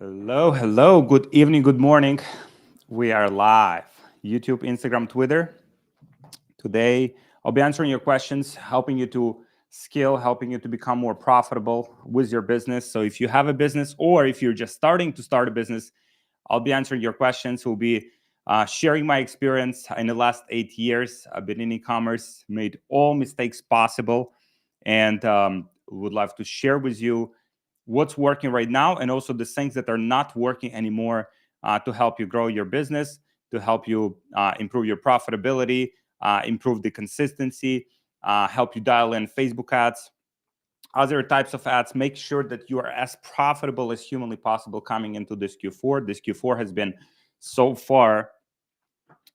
Hello, hello. Good evening, good morning. We are live. YouTube, Instagram, Twitter. Today, I'll be answering your questions, helping you to scale, helping you to become more profitable with your business. So if you have a business or if you're just starting to start a business, I'll be answering your questions. We'll be sharing my experience in the last 8 years. I've been in e-commerce, made all mistakes possible, and would love to share with you what's working right now and also the things that are not working anymore to help you grow your business, to help you improve your profitability, improve the consistency, help you dial in Facebook ads, other types of ads. Make sure that you are as profitable as humanly possible coming into this Q4. This Q4 has been so far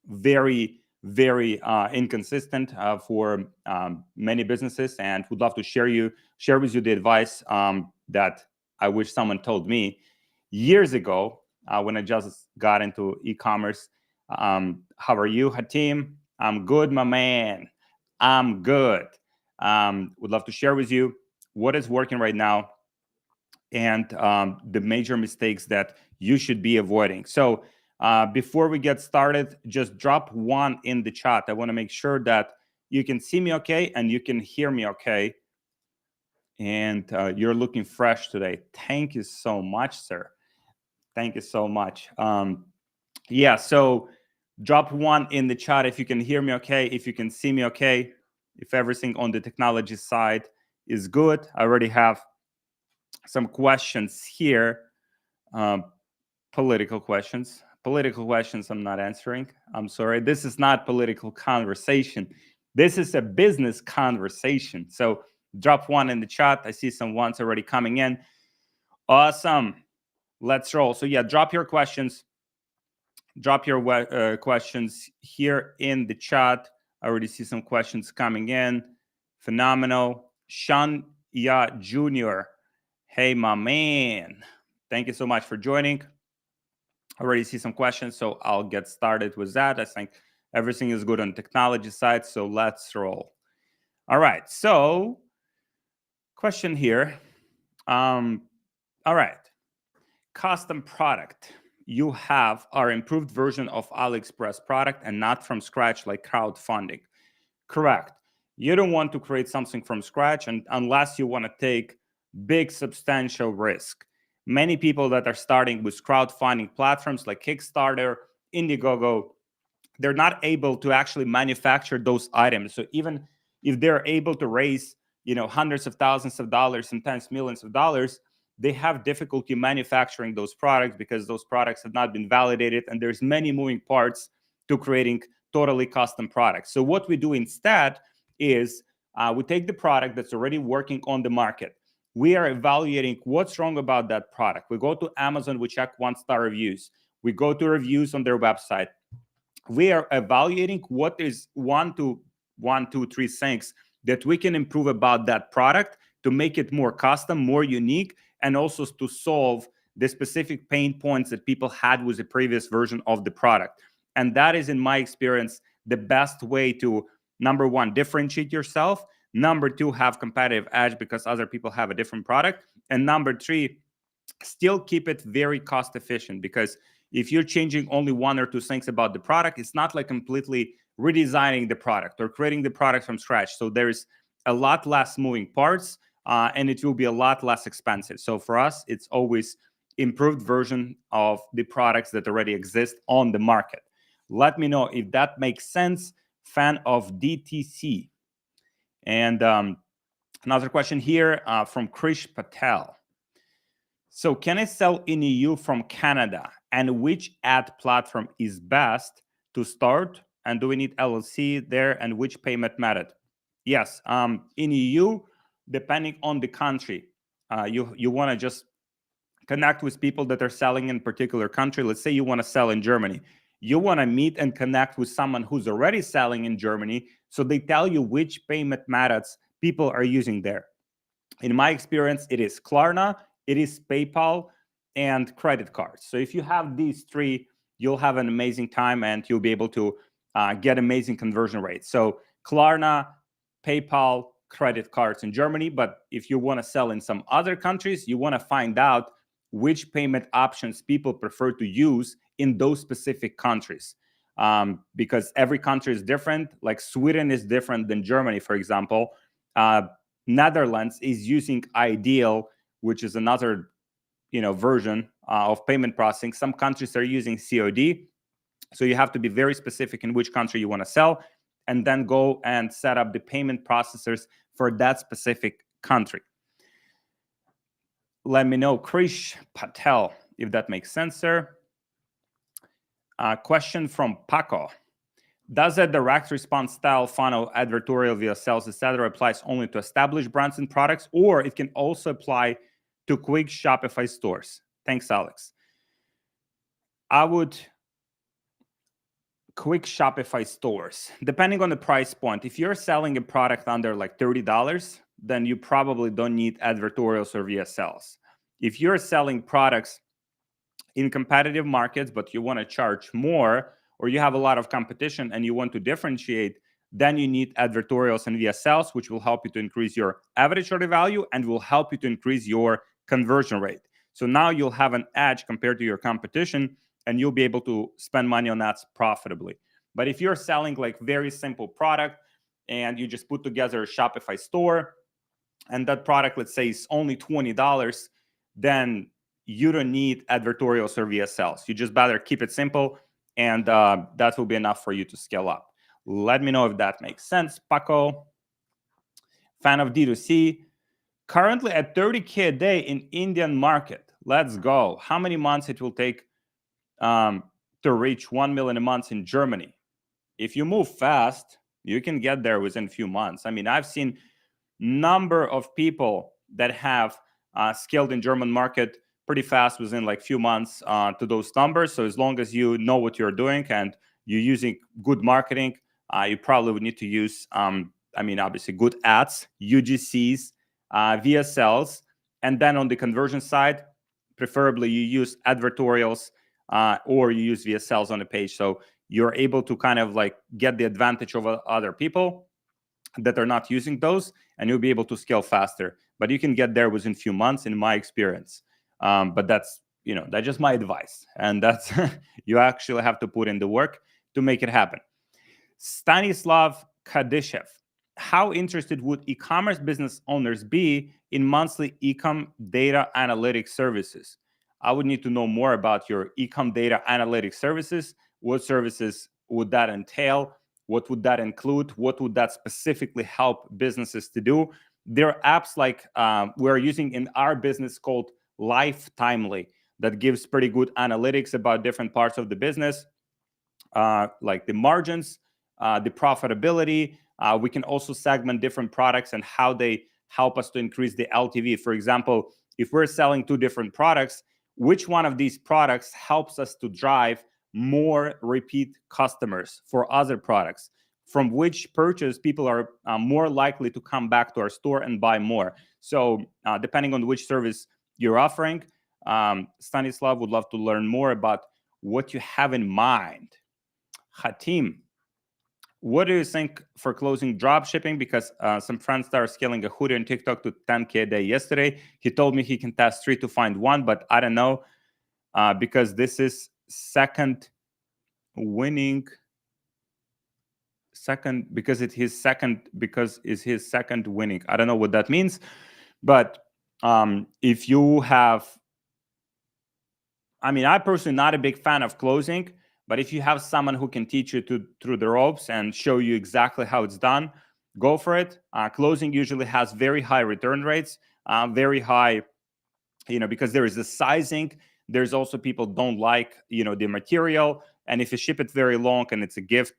very inconsistent for many businesses, and would love to share with you the advice that I wish someone told me years ago when I just got into e-commerce. How are you, Hatim? I'm good, my man. I'm good. Would love to share with you what is working right now and the major mistakes that you should be avoiding. So before we get started, just drop one in the chat. I want to make sure that you can see me okay and you can hear me okay. And you're looking fresh today. Thank you so much, sir. Thank you so much. Yeah, so drop one in the chat if you can hear me okay, if you can see me okay, if everything on the technology side is good. I already have some questions here. Political questions. Political questions I'm not answering. I'm sorry. This is not political conversation. This is a business conversation. So drop one in the chat. I see some ones already coming in. Awesome. Let's roll. So yeah, drop your questions. Drop your questions here in the chat. I already see some questions coming in. Phenomenal. Sean Ya Jr. Hey, my man. Thank you so much for joining. I already see some questions, so I'll get started with that. I think everything is good on the technology side, so let's roll. All right, so question here. All right, custom product. You have our improved version of AliExpress product and not from scratch like crowdfunding. Correct. You don't want to create something from scratch and unless you want to take big substantial risk. Many people that are starting with crowdfunding platforms like Kickstarter, Indiegogo, they're not able to actually manufacture those items. So even if they're able to raise, hundreds of thousands of dollars, sometimes millions of dollars, they have difficulty manufacturing those products because those products have not been validated and there's many moving parts to creating totally custom products. So what we do instead is we take the product that's already working on the market. We are evaluating what's wrong about that product. We go to Amazon, we check 1-star reviews. We go to reviews on their website. We are evaluating what is one, two, three things that we can improve about that product to make it more custom, more unique, and also to solve the specific pain points that people had with the previous version of the product. And that is, in my experience, the best way to, number one, differentiate yourself. Number two, have competitive edge because other people have a different product. And number three, still keep it very cost efficient because if you're changing only one or two things about the product, it's not like completely redesigning the product or creating the product from scratch. So there's a lot less moving parts and it will be a lot less expensive. So for us, it's always improved version of the products that already exist on the market. Let me know if that makes sense. Fan of DTC. And another question here from Krish Patel. So can I sell in EU from Canada? And which ad platform is best to start? And do we need LLC there? And which payment method? Yes, in EU, depending on the country, you want to just connect with people that are selling in a particular country. Let's say you want to sell in Germany. You want to meet and connect with someone who's already selling in Germany, so they tell you which payment methods people are using there. In my experience, it is Klarna, it is PayPal, and credit cards. So if you have these three, you'll have an amazing time and you'll be able to get amazing conversion rates. So Klarna, PayPal, credit cards in Germany. But if you want to sell in some other countries, you want to find out which payment options people prefer to use in those specific countries. Because every country is different. Like Sweden is different than Germany, for example. Netherlands is using Ideal, which is another version of payment processing. Some countries are using COD. So you have to be very specific in which country you want to sell, and then go and set up the payment processors for that specific country. Let me know, Krish Patel, if that makes sense, sir. Question from Paco. Does a direct response style funnel, advertorial via sales, etc., applies only to established brands and products, or it can also apply to quick Shopify stores? Thanks, Alex. Quick Shopify stores, depending on the price point. If you're selling a product under like $30, then you probably don't need advertorials or VSLs. If you're selling products in competitive markets, but you want to charge more, or you have a lot of competition and you want to differentiate, then you need advertorials and VSLs, which will help you to increase your average order value and will help you to increase your conversion rate. So now you'll have an edge compared to your competition, and you'll be able to spend money on ads profitably. But if you're selling like very simple product and you just put together a Shopify store, and that product, let's say, is only $20, then you don't need advertorials or VSLs. You just better keep it simple, and that will be enough for you to scale up. Let me know if that makes sense. Paco, fan of D2C. Currently at 30K a day in Indian market. Let's go. How many months it will take to reach 1 million a month in Germany? If you move fast, you can get there within a few months. I mean, I've seen number of people that have scaled in German market pretty fast within like few months to those numbers. So as long as you know what you're doing and you're using good marketing, you probably would need to use, obviously good ads, UGCs, VSLs, and then on the conversion side, preferably you use advertorials or you use VSLs on the page. So you're able to kind of like get the advantage over other people that are not using those, and you'll be able to scale faster. But you can get there within a few months, in my experience. But that's just my advice, and that's you actually have to put in the work to make it happen. Stanislav Kadyshev, how interested would e-commerce business owners be in monthly e-com data analytics services? I would need to know more about your e-com data analytics services. What services would that entail? What would that include? What would that specifically help businesses to do? There are apps like we're using in our business called Lifetimely that gives pretty good analytics about different parts of the business, like the margins, the profitability. We can also segment different products and how they help us to increase the LTV. For example, if we're selling 2 different products, which one of these products helps us to drive more repeat customers for other products? From which purchase people are more likely to come back to our store and buy more. So depending on which service you're offering, Stanislav would love to learn more about what you have in mind. Hatim, what do you think for closing drop shipping? Because some friends started scaling a hoodie on TikTok to 10K a day yesterday. He told me he can test 3 to find 1, but I don't know because this is second winning. Because it's his second winning. I don't know what that means, but if you have, I personally not a big fan of closing, but if you have someone who can teach you through the ropes and show you exactly how it's done, go for it. Closing usually has very high return rates, very high, because there is the sizing. There's also people don't like, the material. And if you ship it very long and it's a gift,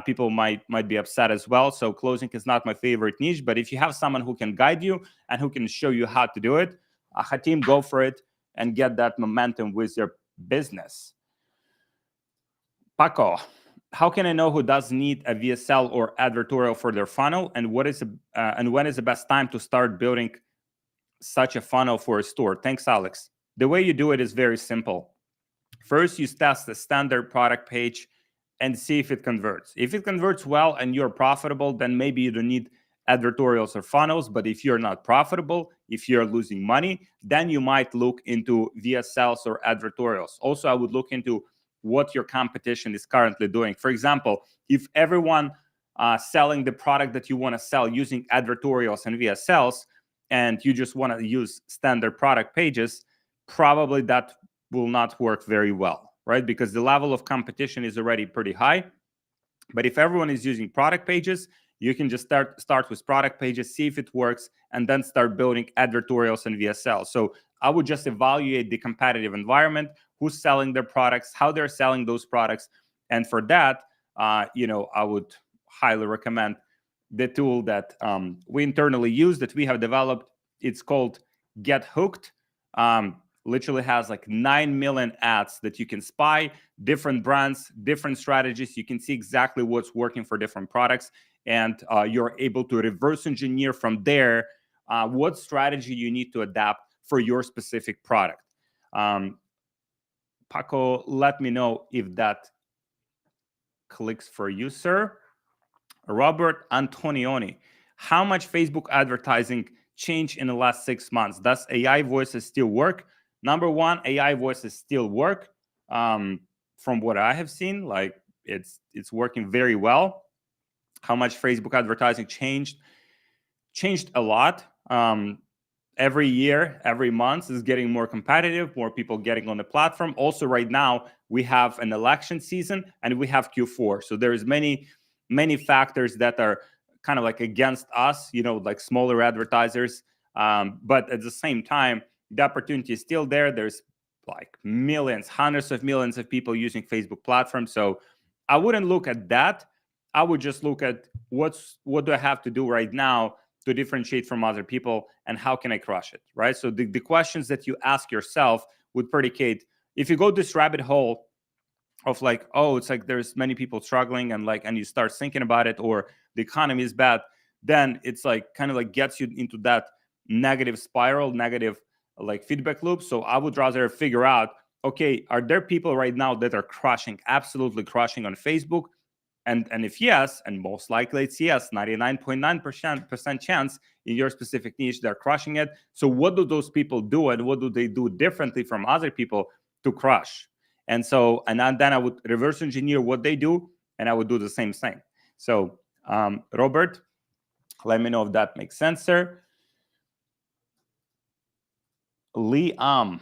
people might be upset as well. So closing is not my favorite niche. But if you have someone who can guide you and who can show you how to do it, Hatim, go for it and get that momentum with your business. Paco, how can I know who does need a VSL or advertorial for their funnel, and when is the best time to start building such a funnel for a store? Thanks, Alex. The way you do it is very simple. First, you test the standard product page and see if it converts. If it converts well and you're profitable, then maybe you don't need advertorials or funnels. But if you're not profitable, if you're losing money, then you might look into VSLs or advertorials. Also, I would look into what your competition is currently doing. For example, if everyone selling the product that you want to sell using advertorials and VSLs, and you just want to use standard product pages, probably that will not work very well, right? Because the level of competition is already pretty high. But if everyone is using product pages, you can just start with product pages, see if it works, and then start building advertorials and VSL. So I would just evaluate the competitive environment, who's selling their products, how they're selling those products. And for that, I would highly recommend the tool that we internally use, that we have developed. It's called Get Hooked. Literally has like 9 million ads that you can spy, different brands, different strategies. You can see exactly what's working for different products. And you're able to reverse engineer from there what strategy you need to adapt for your specific product. Paco, let me know if that clicks for you, sir. Robert Antonioni, how much Facebook advertising changed in the last 6 months? Does AI voices still work? Number one, AI voices still work. From what I have seen, like it's working very well. How much Facebook advertising changed a lot. Every year, every month is getting more competitive, more people getting on the platform. Also, right now, we have an election season and we have Q4. So there's many factors that are kind of like against us, like smaller advertisers. But at the same time, the opportunity is still there. There's like millions, hundreds of millions of people using Facebook platform. So I wouldn't look at that. I would just look at what do I have to do right now to differentiate from other people, and how can I crush it, right? So the questions that you ask yourself would predicate, if you go this rabbit hole of like, oh, it's like there's many people struggling, and you start thinking about it, or the economy is bad, then it's like kind of like gets you into that negative spiral, negative like feedback loop. So I would rather figure out, okay, are there people right now that are absolutely crushing on Facebook? And if yes, and most likely it's yes, 99.9% chance in your specific niche they're crushing it. So what do those people do, and what do they do differently from other people to crush? And then I would reverse engineer what they do, and I would do the same thing. So Robert, let me know if that makes sense, sir. Liam,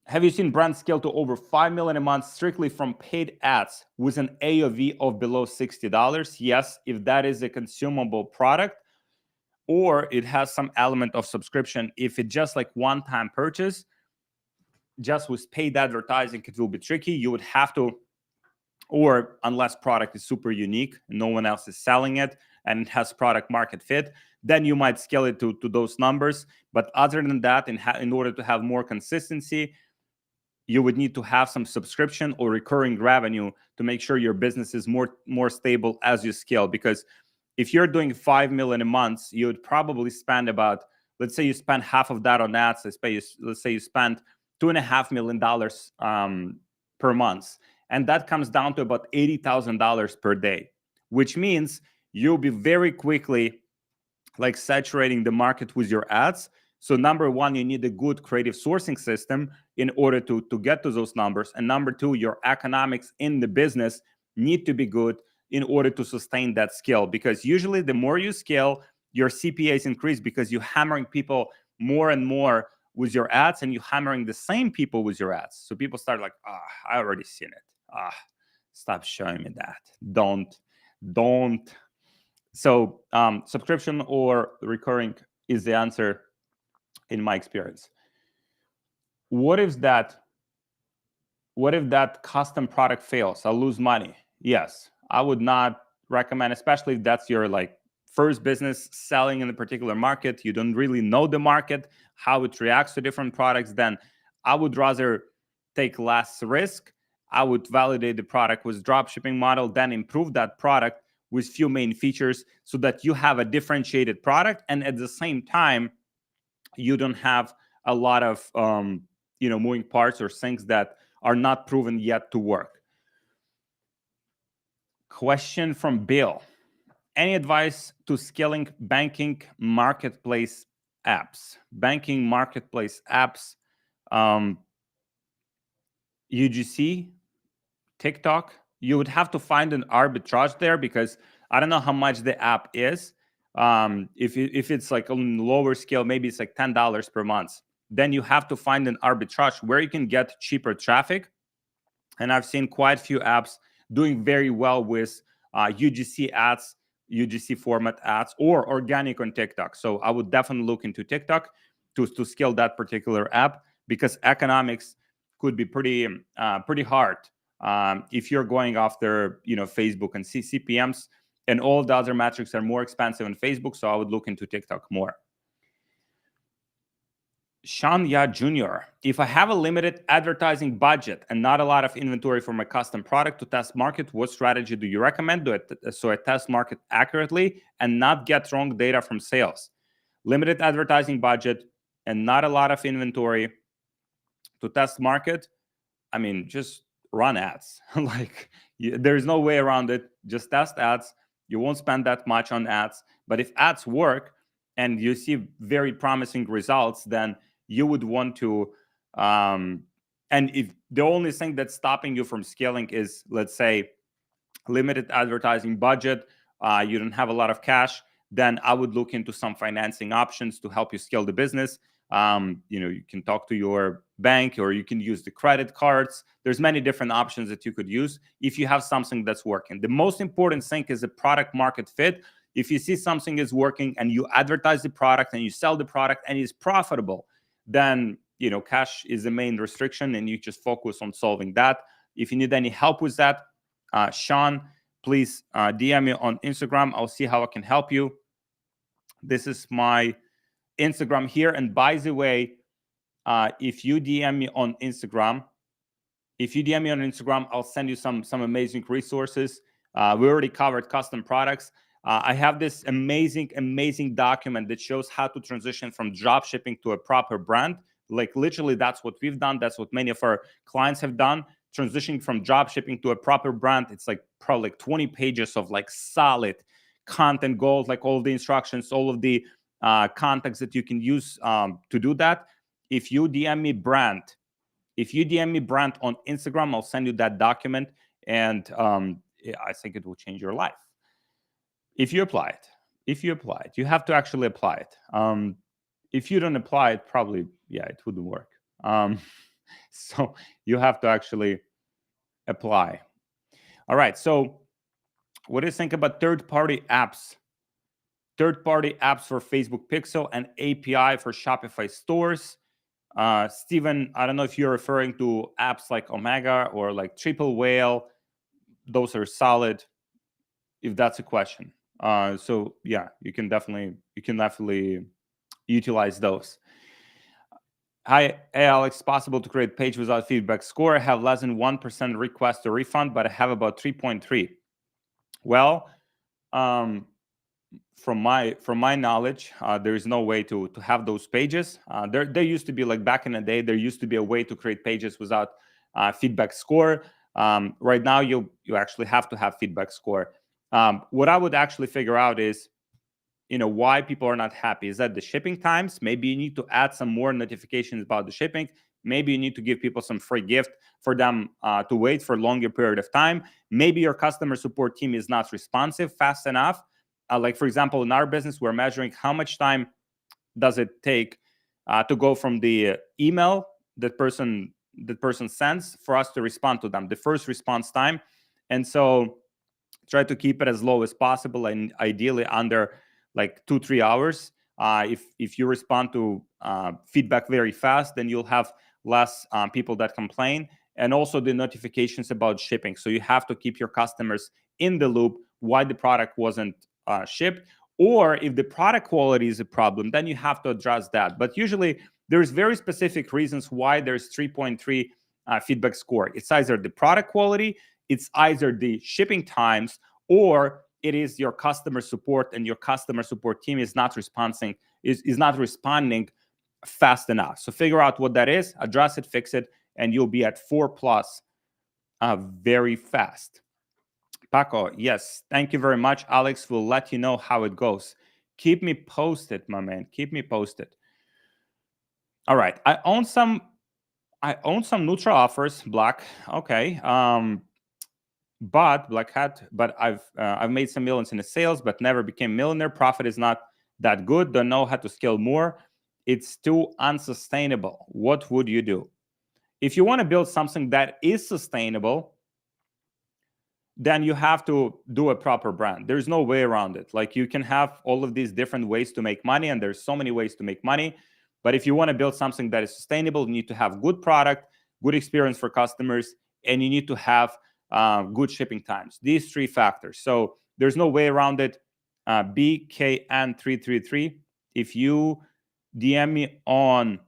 have you seen brands scale to over 5 million a month strictly from paid ads with an AOV of below $60? Yes, if that is a consumable product, or it has some element of subscription. If it's just like one-time purchase, just with paid advertising, it will be tricky. You would have to, or unless product is super unique, no one else is selling it, and it has product market fit, then you might scale it to those numbers. But other than that, in order to have more consistency, you would need to have some subscription or recurring revenue to make sure your business is more stable as you scale. Because if you're doing 5 million a month, you would probably spend about, let's say you spend half of that on ads. Let's say you spend $2.5 million per month. And that comes down to about $80,000 per day, which means you'll be very quickly like saturating the market with your ads. So number one, you need a good creative sourcing system in order to get to those numbers. And number two, your economics in the business need to be good in order to sustain that scale. Because usually the more you scale, your CPAs increase because you're hammering people more and more with your ads, and you're hammering the same people with your ads. So people start like, I already seen it. Stop showing me that. Don't. So subscription or recurring is the answer in my experience. What if that custom product fails? I'll lose money. Yes, I would not recommend, especially if that's your like first business selling in a particular market. You don't really know the market, how it reacts to different products. Then I would rather take less risk. I would validate the product with dropshipping model, then improve that product with few main features so that you have a differentiated product, and at the same time you don't have a lot of moving parts or things that are not proven yet to work. Question from Bill. Any advice to scaling banking marketplace apps? Banking marketplace apps, UGC, TikTok. You would have to find an arbitrage there because I don't know how much the app is. If it's like on lower scale, maybe it's like $10 per month. Then you have to find an arbitrage where you can get cheaper traffic. And I've seen quite a few apps doing very well with UGC ads, UGC format ads, or organic on TikTok. So I would definitely look into TikTok to scale that particular app, because economics could be pretty hard if you're going after Facebook and CPMs, and all the other metrics are more expensive on Facebook. So I would look into TikTok more. Sean Ya Jr. If I have a limited advertising budget and not a lot of inventory for my custom product to test market, what strategy do you recommend so I test market accurately and not get wrong data from sales? Limited advertising budget and not a lot of inventory to test market. I mean, just run ads. There's no way around it. Just test ads. You won't spend that much on ads. But if ads work and you see very promising results, then you would want to, and if the only thing that's stopping you from scaling is, let's say, limited advertising budget, you don't have a lot of cash, then I would look into some financing options to help you scale the business. You can talk to your bank, or you can use the credit cards. There's many different options that you could use if you have something that's working. The most important thing is a product market fit. If you see something is working and you advertise the product and you sell the product and it's profitable, then cash is the main restriction, and you just focus on solving that. If you need any help with that, Sean, please DM me on Instagram. I'll see how I can help you. This is my Instagram here. And by the way, if you DM me on Instagram, I'll send you some amazing resources. We already covered custom products. I have this amazing document that shows how to transition from drop shipping to a proper brand. Like literally, that's what we've done. That's what many of our clients have done. Transitioning from drop shipping to a proper brand. It's like probably 20 pages of like solid content gold, like all the instructions, all of the contacts that you can use to do that. If you DM me brand on Instagram, I'll send you that document, and I think it will change your life. If you apply it, you have to actually apply it. If you don't apply it, probably, it wouldn't work. So you have to actually apply. All right. So what do you think about third-party apps? Third-party apps for Facebook Pixel and API for Shopify stores. Steven, I don't know if you're referring to apps like Omega or like Triple Whale. Those are solid, if that's a question. So yeah, you can definitely utilize those. Hi, hey Alex, possible to create page without feedback score? I have less than 1% request to refund, but I have about 3.3. Well, from my knowledge, there is no way to have those pages. There used to be, like back in the day, there used to be a way to create pages without feedback score. Right now, you actually have to have feedback score. What I would actually figure out is, why people are not happy. Is that the shipping times? Maybe you need to add some more notifications about the shipping. Maybe you need to give people some free gift for them to wait for a longer period of time. Maybe your customer support team is not responsive fast enough. Like, for example, in our business, we're measuring how much time does it take to go from the email that person sends for us to respond to them, the first response time. And so try to keep it as low as possible, and ideally under like 2-3 hours. If you respond to feedback very fast, then you'll have less people that complain, and also the notifications about shipping. So you have to keep your customers in the loop why the product wasn't shipped, or if the product quality is a problem, then you have to address that. But usually there's very specific reasons why there's 3.3 feedback score. It's either the product quality, it's either the shipping times, or it is your customer support, and your customer support team is not responding fast enough. So figure out what that is, address it, fix it, and you'll be at 4+ very fast. Paco, yes. Thank you very much. Alex will let you know how it goes. Keep me posted, my man. Keep me posted. All right. I own some neutral offers, black. Okay. But black hat, but I've made some millions in the sales, but never became millionaire. Profit is not that good. Don't know how to scale more. It's too unsustainable. What would you do? If you want to build something that is sustainable, then you have to do a proper brand. There's no way around it. Like, you can have all of these different ways to make money, and there's so many ways to make money. But if you want to build something that is sustainable, you need to have good product, good experience for customers, and you need to have good shipping times. These three factors. So there's no way around it. BKN333. If you DM me on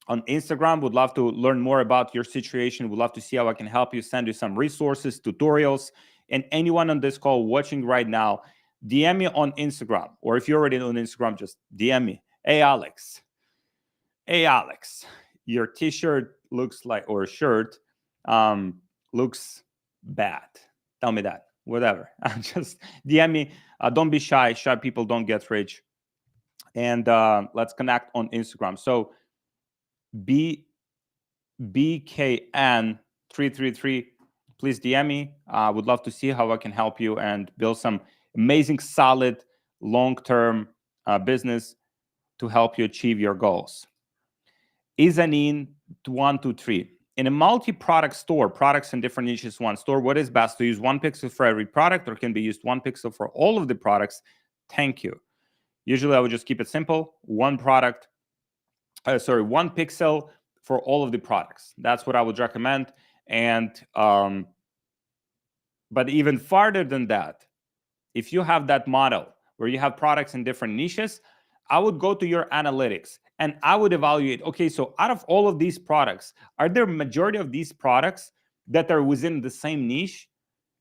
Instagram, would love to learn more about your situation. Would love to see how I can help you, send you some resources, tutorials. And anyone on this call watching right now, DM me on Instagram. Or if you're already on Instagram, just DM me. Hey, Alex, your t-shirt looks like, or shirt looks bad. Tell me that. Whatever. Just DM me. Don't be shy. Shy people don't get rich. And let's connect on Instagram. So BKN333, please DM me. I would love to see how I can help you and build some amazing, solid, long-term business to help you achieve your goals. Izanin123. In a multi-product store, products in different niches, one store, what is best to use one pixel for every product, or can be used one pixel for all of the products? Thank you. Usually I would just keep it simple. One pixel for all of the products. That's what I would recommend. And but even farther than that, if you have that model where you have products in different niches, I would go to your analytics and I would evaluate, okay, so out of all of these products, are there majority of these products that are within the same niche?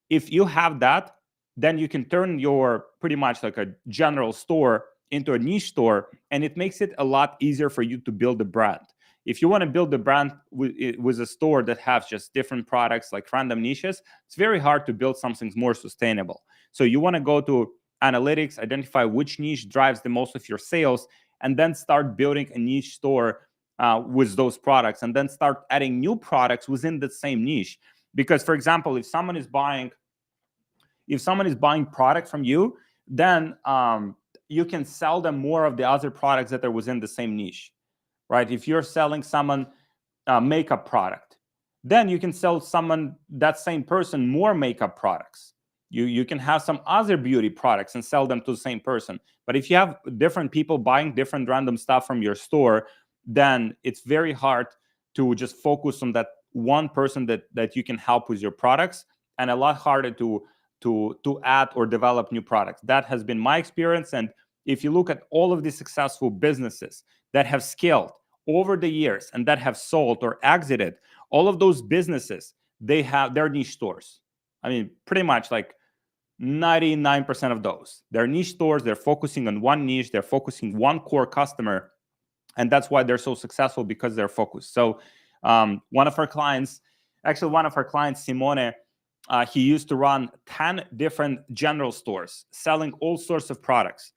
If you have that, then you can turn your pretty much like a general store into a niche store, and it makes it a lot easier for you to build a brand. If you want to build a brand with a store that has just different products, like random niches, it's very hard to build something more sustainable. So you want to go to analytics, identify which niche drives the most of your sales, and then start building a niche store with those products, and then start adding new products within the same niche. Because, for example, if someone is buying product from you, then you can sell them more of the other products that are within the same niche, right? If you're selling someone makeup product, then you can sell that same person more makeup products. You can have some other beauty products and sell them to the same person. But if you have different people buying different random stuff from your store, then it's very hard to just focus on that one person that you can help with your products, and a lot harder to add or develop new products. That has been my experience. And if you look at all of the successful businesses that have scaled over the years and that have sold or exited, all of those businesses, they have their niche stores. I mean, pretty much like 99% of those. They're niche stores. They're focusing on one niche. They're focusing one core customer. And that's why they're so successful, because they're focused. So one of our clients, Simone, he used to run 10 different general stores selling all sorts of products.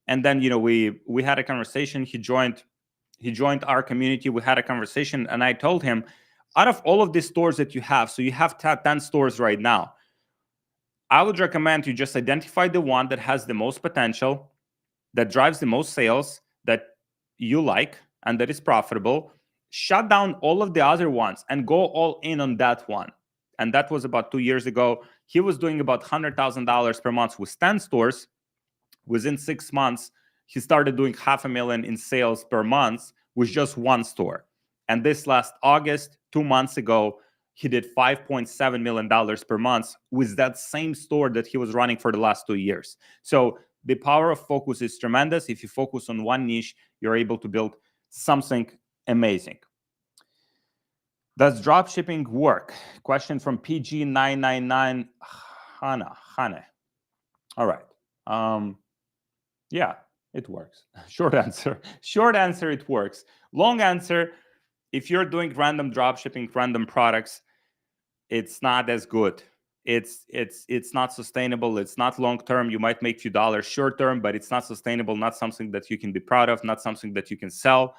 And then, we had a conversation. He joined our community. We had a conversation, and I told him, out of all of these stores that you have, so you have 10 stores right now, I would recommend you just identify the one that has the most potential, that drives the most sales, that you like, and that is profitable. Shut down all of the other ones and go all in on that one. And that was about 2 years ago. He was doing about $100,000 per month with 10 stores. Within 6 months, he started doing $500,000 in sales per month with just one store. And this last August, 2 months ago, he did $5.7 million per month with that same store that he was running for the last 2 years. So the power of focus is tremendous. If you focus on one niche, you're able to build something amazing. Does dropshipping work? Question from PG999 Hane. All right. Yeah, it works. Short answer, it works. Long answer, if you're doing random dropshipping, random products, it's not as good. it's not sustainable. It's not long term. You might make a few dollars short term, but it's not sustainable. Not something that you can be proud of. Not something that you can sell.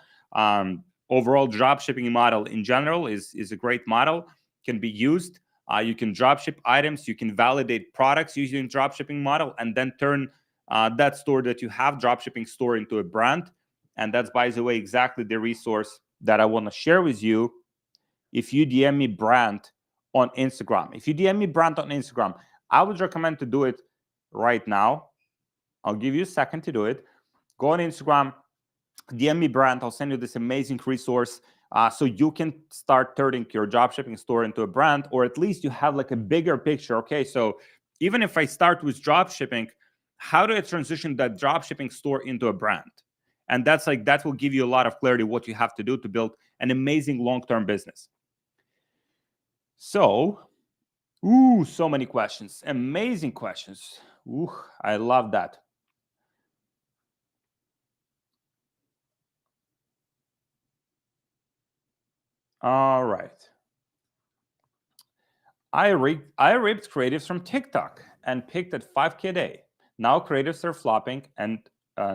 Overall, drop shipping model in general is a great model. Can be used. You can drop ship items. You can validate products using drop shipping model, and then turn that store that you have, drop shipping store, into a brand. And that's, by the way, exactly the resource that I want to share with you. If you DM me brand on Instagram, I would recommend to do it right now. I'll give you a second to do it. Go on Instagram, DM me brand. I'll send you this amazing resource so you can start turning your dropshipping store into a brand, or at least you have like a bigger picture. Okay, so even if I start with dropshipping, how do I transition that dropshipping store into a brand? And that's like, that will give you a lot of clarity what you have to do to build an amazing long-term business. So, so many questions, amazing questions. I love that. All right. I ripped creatives from TikTok and picked at 5K a day. Now creatives are flopping and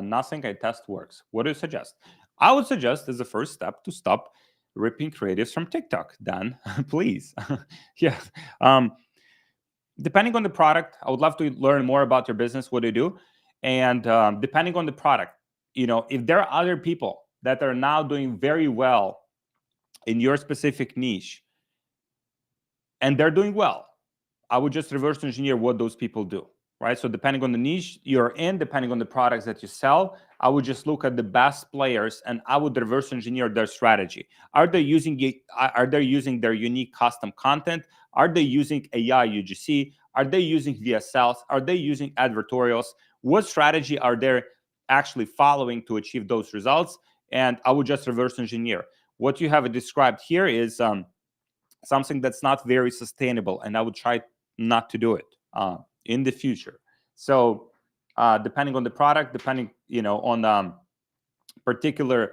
nothing I test works. What do you suggest? I would suggest as a first step to stop ripping creatives from TikTok. Dan, please. Yeah. Depending on the product, I would love to learn more about your business, what do you do? And depending on the product, if there are other people that are now doing very well in your specific niche, and they're doing well, I would just reverse engineer what those people do, right? So depending on the niche you're in, depending on the products that you sell, I would just look at the best players and I would reverse engineer their strategy. Are they using their unique custom content? Are they using AI UGC? Are they using VSLs? Are they using advertorials? What strategy are they actually following to achieve those results? And I would just reverse engineer. What you have described here is something that's not very sustainable, and I would try not to do it in the future. So depending on the product, depending on the particular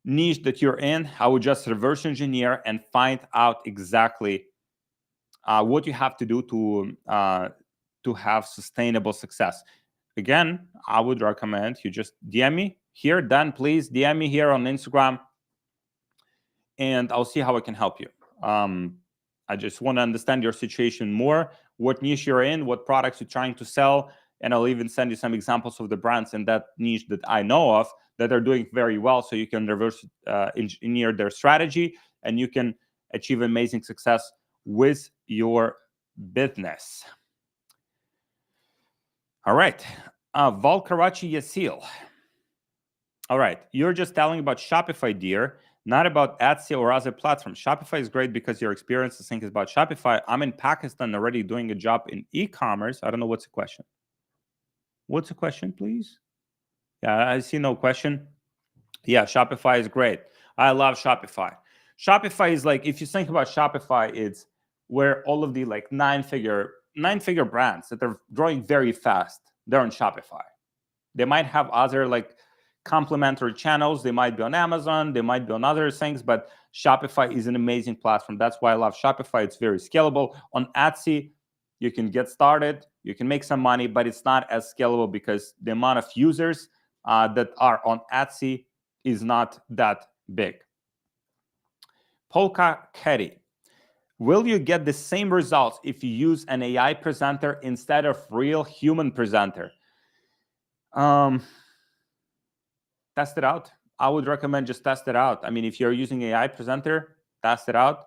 niche that you're in, I would just reverse engineer and find out exactly what you have to do to have sustainable success. Again, I would recommend you just DM me here. Dan, please DM me here on Instagram, and I'll see how I can help you. I just want to understand your situation more, what niche you're in, what products you're trying to sell, and I'll even send you some examples of the brands in that niche that I know of that are doing very well, so you can reverse engineer their strategy and you can achieve amazing success with your business. All right. Valkarachi Yasil. All right. You're just telling about Shopify, dear, not about Etsy or other platforms. Shopify is great because your experience, I think, is about Shopify. I'm in Pakistan already doing a job in e-commerce. I don't know what's the question. What's the question, please? Yeah, I see no question. Yeah, Shopify is great. I love Shopify. Shopify is like, if you think about Shopify, it's where all of the like nine-figure brands that are growing very fast, they're on Shopify. They might have other like complementary channels. They might be on Amazon. They might be on other things, but Shopify is an amazing platform. That's why I love Shopify. It's very scalable. On Etsy, you can get started. You can make some money, but it's not as scalable because the amount of users that are on Etsy is not that big. Polka Ketty. Will you get the same results if you use an AI presenter instead of real human presenter? Test it out. I would recommend just test it out. I mean, if you're using AI presenter, test it out.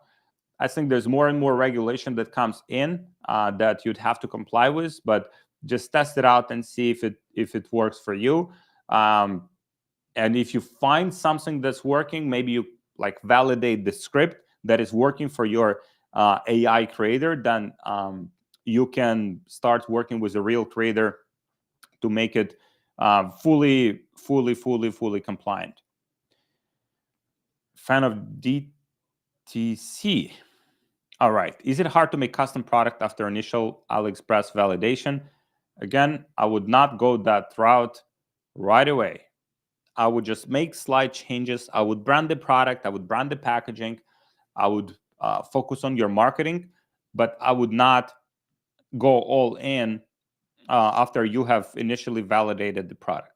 I think there's more and more regulation that comes in that you'd have to comply with, but just test it out and see if it works for you. And if you find something that's working, maybe you like validate the script that is working for your AI creator, then you can start working with a real creator to make it fully compliant. Fan of DTC. All right. Is it hard to make custom product after initial AliExpress validation? Again, I would not go that route right away. I would just make slight changes. I would brand the product. I would brand the packaging. I would focus on your marketing, but I would not go all in after you have initially validated the product.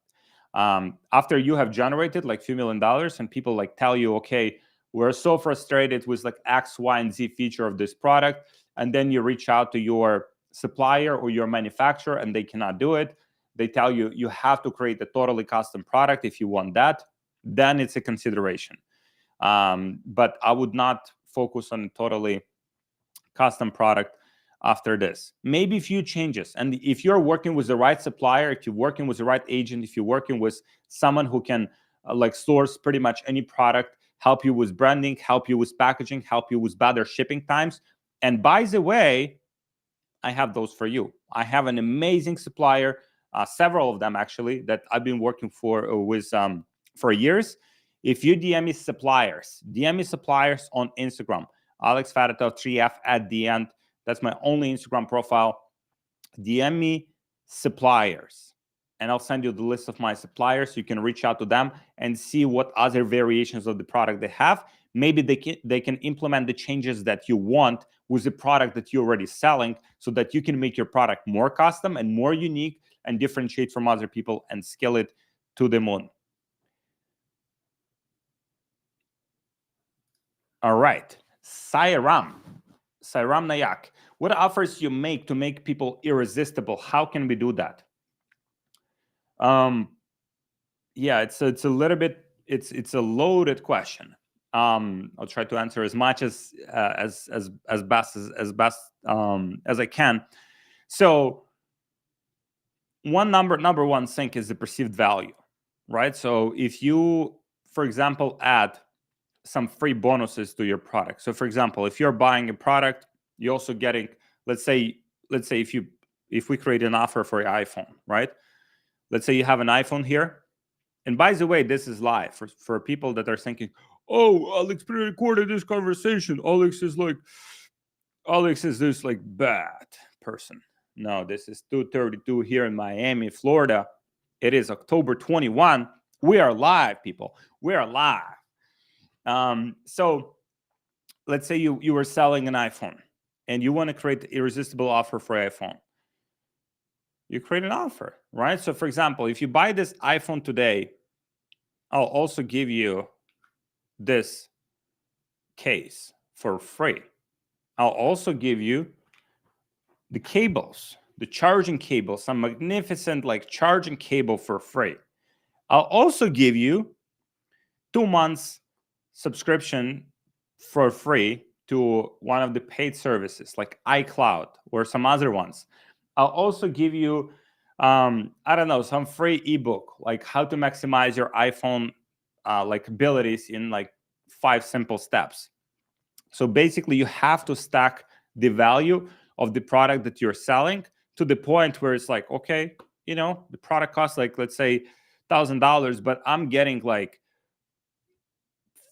After you have generated like few $1 million and people like tell you, okay, we're so frustrated with like X, Y, and Z feature of this product, and then you reach out to your supplier or your manufacturer and they cannot do it. They tell you you have to create a totally custom product if you want that, then it's a consideration. But I would not focus on totally custom product after this. Maybe a few changes. And if you're working with the right supplier, if you're working with the right agent, if you're working with someone who can like source pretty much any product, help you with branding, help you with packaging, help you with better shipping times. And by the way, I have those for you. I have an amazing supplier, several of them actually, that I've been working for years. If you DM me suppliers on Instagram, Alex Fedotov 3F at the end. That's my only Instagram profile. DM me suppliers, and I'll send you the list of my suppliers. You can reach out to them and see what other variations of the product they have. Maybe they can implement the changes that you want with the product that you're already selling, so that you can make your product more custom and more unique and differentiate from other people and scale it to the moon. All right. Sairam Nayak. What offers you make to make people irresistible? How can we do that? Yeah, it's a little bit, it's a loaded question. I'll try to answer as much as best as I can. So number one thing is the perceived value, right? So if you, for example, add some free bonuses to your product. So for example, if you're buying a product, you're also getting, let's say if we create an offer for your iPhone, right? Let's say you have an iPhone here. And by the way, this is live for people that are thinking, oh, Alex pre-recorded this conversation. Alex is this like bad person. No, this is 2:32 here in Miami, Florida. It is October 21. We are live, people. We are live. So let's say you were selling an iPhone and you want to create an irresistible offer for iPhone. You create an offer, right? So for example, if you buy this iPhone today, I'll also give you this case for free. I'll also give you the cables, the charging cable, some magnificent like charging cable for free. I'll also give you 2 months subscription for free to one of the paid services like iCloud or some other ones. I'll also give you, I don't know, some free ebook, like how to maximize your iPhone like abilities in like 5 simple steps. So basically you have to stack the value of the product that you're selling to the point where it's like, okay, you know, the product costs like, let's say $1,000, but I'm getting like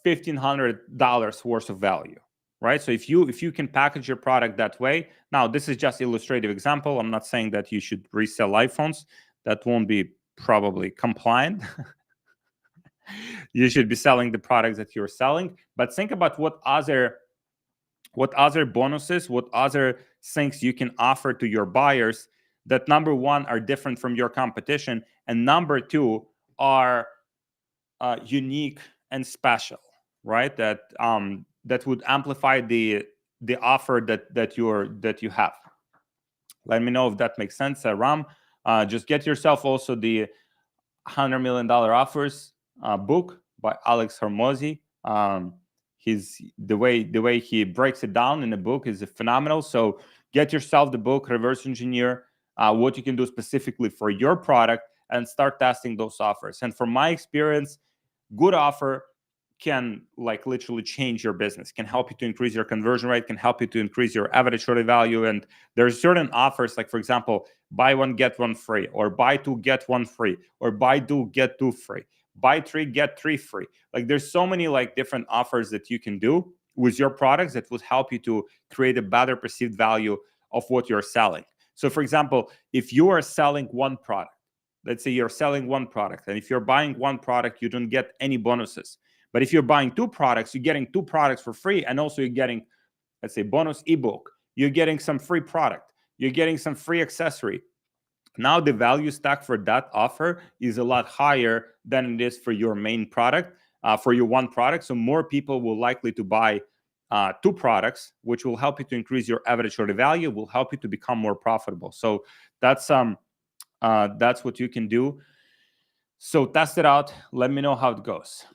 $1,500 worth of value, right? So if you can package your product that way, now this is just illustrative example. I'm not saying that you should resell iPhones. That won't be probably compliant. You should be selling the products that you're selling, but think about what other bonuses, what other things you can offer to your buyers that number one are different from your competition, and number two are unique and special, right? That would amplify the offer that you have. Let me know if that makes sense, Ram. Just get yourself also the $100 million offers book by Alex Hormozi. The way he breaks it down in the book is phenomenal. So get yourself the book, reverse engineer what you can do specifically for your product, and start testing those offers. And from my experience, good offer can like literally change your business, can help you to increase your conversion rate, can help you to increase your average order value. And there's certain offers, like for example, buy one, get one free, or buy two, get one free, or buy two, get two free, buy three, get three free. Like there's so many like different offers that you can do with your products that would help you to create a better perceived value of what you're selling. So for example, if you are selling one product, let's say you're selling one product, and if you're buying one product, you don't get any bonuses. But if you're buying two products, you're getting two products for free, and also you're getting, let's say, bonus ebook. You're getting some free product. you're getting some free accessory. Now the value stack for that offer is a lot higher than it is for your main product, for your one product. So more people will likely to buy two products, which will help you to increase your average order value, will help you to become more profitable. So that's what you can do. So test it out. Let me know how it goes.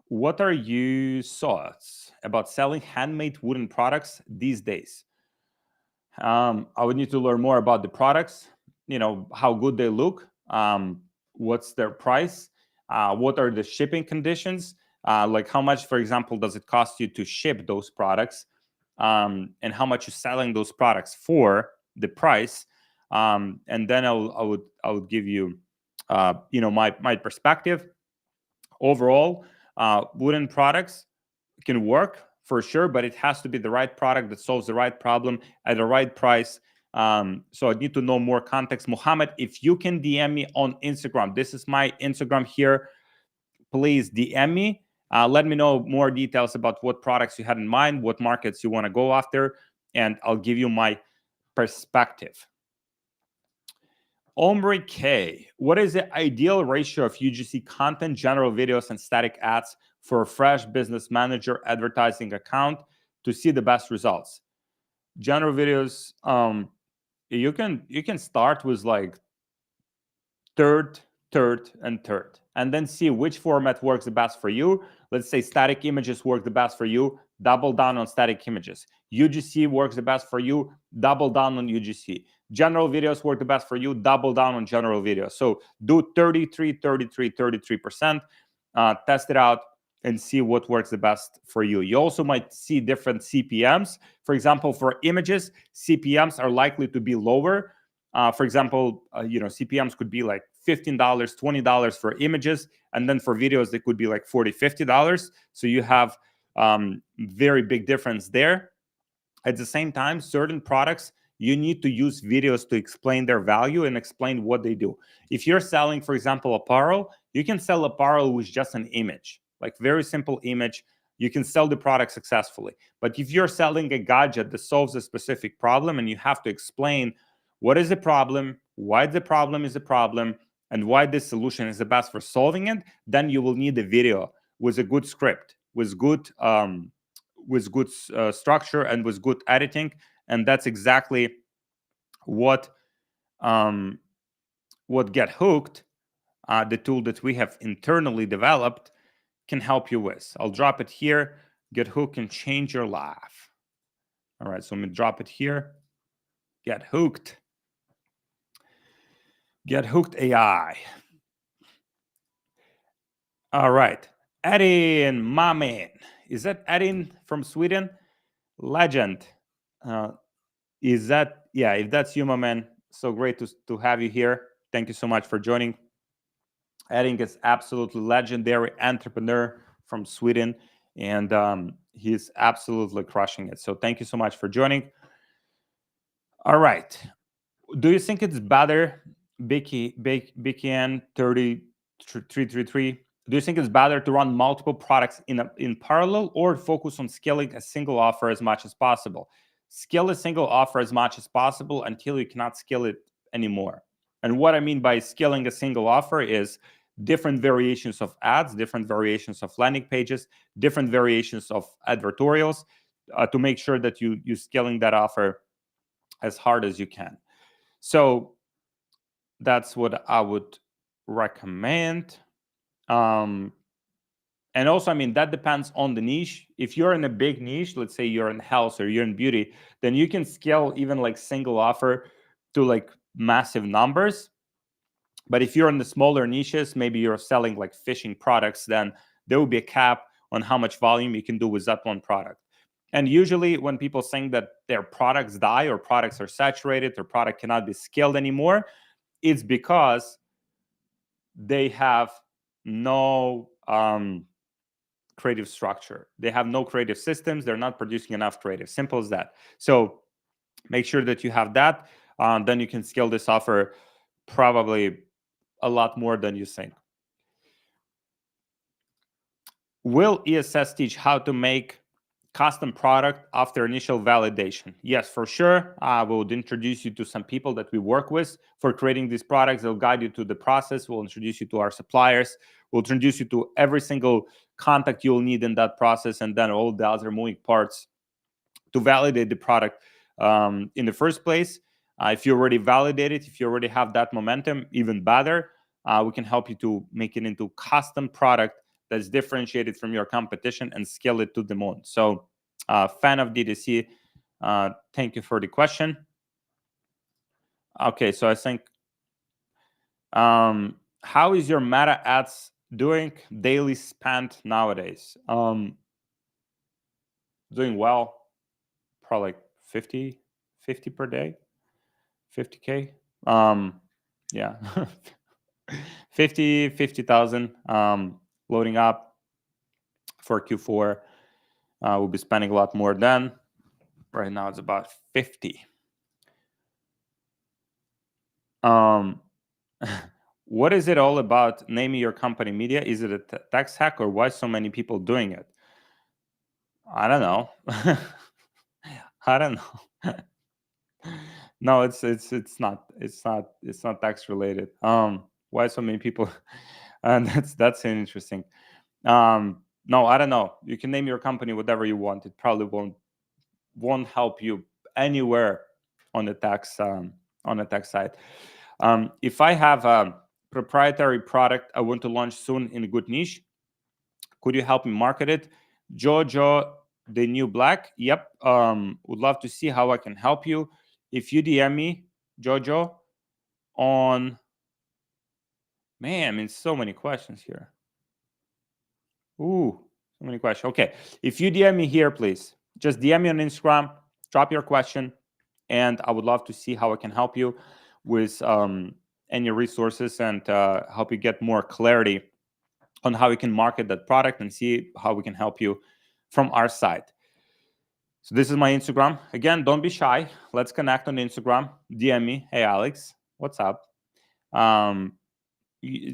What are your thoughts about selling handmade wooden products these days? I would need to learn more about the products, how good they look, what's their price, what are the shipping conditions, like how much, for example, does it cost you to ship those products, and how much you're selling those products for, the price, and then I would give you, my perspective. Overall, wooden products can work for sure, but it has to be the right product that solves the right problem at the right price. So I need to know more context. Mohammed, if you can DM me on Instagram, this is my Instagram here. Please DM me. Let me know more details about what products you had in mind, what markets you want to go after, and I'll give you my perspective. Omri K, what is the ideal ratio of UGC content, general videos, and static ads for a fresh business manager advertising account to see the best results? General videos, you can start with like third, and then see which format works the best for you. Let's say static images work the best for you, double down on static images. UGC works the best for you, double down on UGC. General videos work the best for you, double down on general videos. So do 33%, test it out and see what works the best for you. You also might see different CPMs. For example, for images, CPMs are likely to be lower. For example, CPMs could be like $15, $20 for images, and then for videos, they could be like $40, $50. So you have very big difference there. At the same time, certain products, you need to use videos to explain their value and explain what they do. If you're selling, for example, apparel, you can sell apparel with just an image, like very simple image. You can sell the product successfully. But if you're selling a gadget that solves a specific problem and you have to explain what is the problem, why the problem is a problem, and why this solution is the best for solving it, then you will need a video with a good script, with good structure and with good editing. And that's exactly what Get Hooked, the tool that we have internally developed, can help you with. I'll drop it here. Get Hooked can change your life. All right, so I'm gonna drop it here. Get Hooked. Get Hooked AI. All right, Edin, my man. Is that Edin from Sweden? Legend. Is that, yeah, if that's you, my man, so great to have you here. Thank you so much for joining. Edin is absolutely legendary entrepreneur from Sweden, and he's absolutely crushing it. So thank you so much for joining. All right. Do you think it's better, BKN33333? Do you think it's better to run multiple products in parallel or focus on scaling a single offer as much as possible? Scale a single offer as much as possible until you cannot scale it anymore. And what I mean by scaling a single offer is different variations of ads, different variations of landing pages, different variations of advertorials, to make sure that you're scaling that offer as hard as you can. So that's what I would recommend. And also, I mean, that depends on the niche. If you're in a big niche, let's say you're in health or you're in beauty, then you can scale even like single offer to like massive numbers. But if you're in the smaller niches, maybe you're selling like fishing products, then there will be a cap on how much volume you can do with that one product. And usually when people think that their products die or products are saturated or product cannot be scaled anymore, it's because they have no creative structure. They have no creative systems. They're not producing enough creative. Simple as that. So make sure that you have that. Then you can scale this offer probably a lot more than you think. Will ESS teach how to make custom product after initial validation. Yes, for sure. I will introduce you to some people that we work with for creating these products. They'll guide you to the process. We'll introduce you to our suppliers. We'll introduce you to every single contact you'll need in that process, and then all the other moving parts to validate the product in the first place. If you already validated, if you already have that momentum, even better. We can help you to make it into custom product that's differentiated from your competition and scale it to the moon. So, fan of DTC, thank you for the question. Okay, so I think, how is your Meta ads doing daily spend nowadays? Doing well, probably like 50 per day, 50K. Yeah, 50,000 loading up for Q4. We'll be spending a lot more then. Right now it's about 50. What is it all about naming your company media? Is it a tax hack, or why so many people doing it? I don't know. I don't know. No, it's not tax related. Why so many people? And that's interesting. No, I don't know. You can name your company whatever you want. It probably won't help you anywhere on the tax side. If I have a proprietary product I want to launch soon in a good niche, could you help me market it? Jojo, the new black. Yep. Would love to see how I can help you. If you DM me, Jojo, on, man, I mean, so many questions here. Ooh, so many questions. Okay. If you DM me here, please just DM me on Instagram, drop your question, and I would love to see how I can help you with any resources and help you get more clarity on how you can market that product and see how we can help you from our side. So this is my Instagram. Again, don't be shy. Let's connect on Instagram. DM me. Hey, Alex, what's up?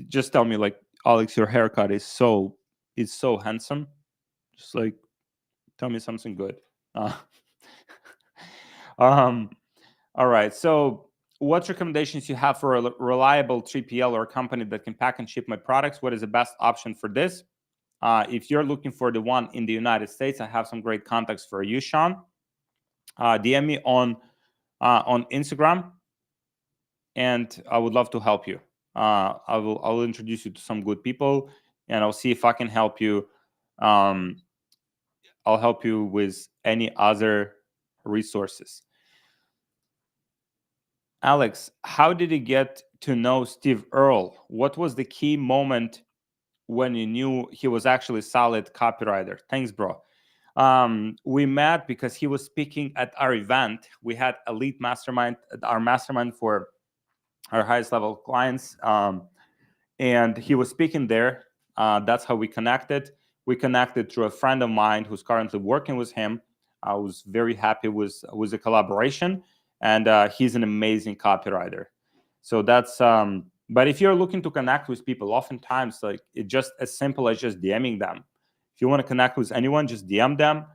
Just tell me, like, Alex, your haircut is so handsome. Just like, tell me something good. All right. So what recommendations you have for a reliable 3PL or a company that can pack and ship my products? What is the best option for this? If you're looking for the one in the United States, I have some great contacts for you, Sean. DM me on Instagram, and I would love to help you. I'll introduce you to some good people, and I'll see if I can help you. I'll help you with any other resources. Alex, how did you get to know Steve Earle? What was the key moment when you knew he was actually a solid copywriter? Thanks, bro. We met because he was speaking at our event. We had Elite Mastermind, our mastermind for our highest level clients. And he was speaking there. That's how we connected. We connected through a friend of mine who's currently working with him. I was very happy with the collaboration. And he's an amazing copywriter. So that's, but if you're looking to connect with people, oftentimes, like, it's just as simple as just DMing them. If you want to connect with anyone, just DM them.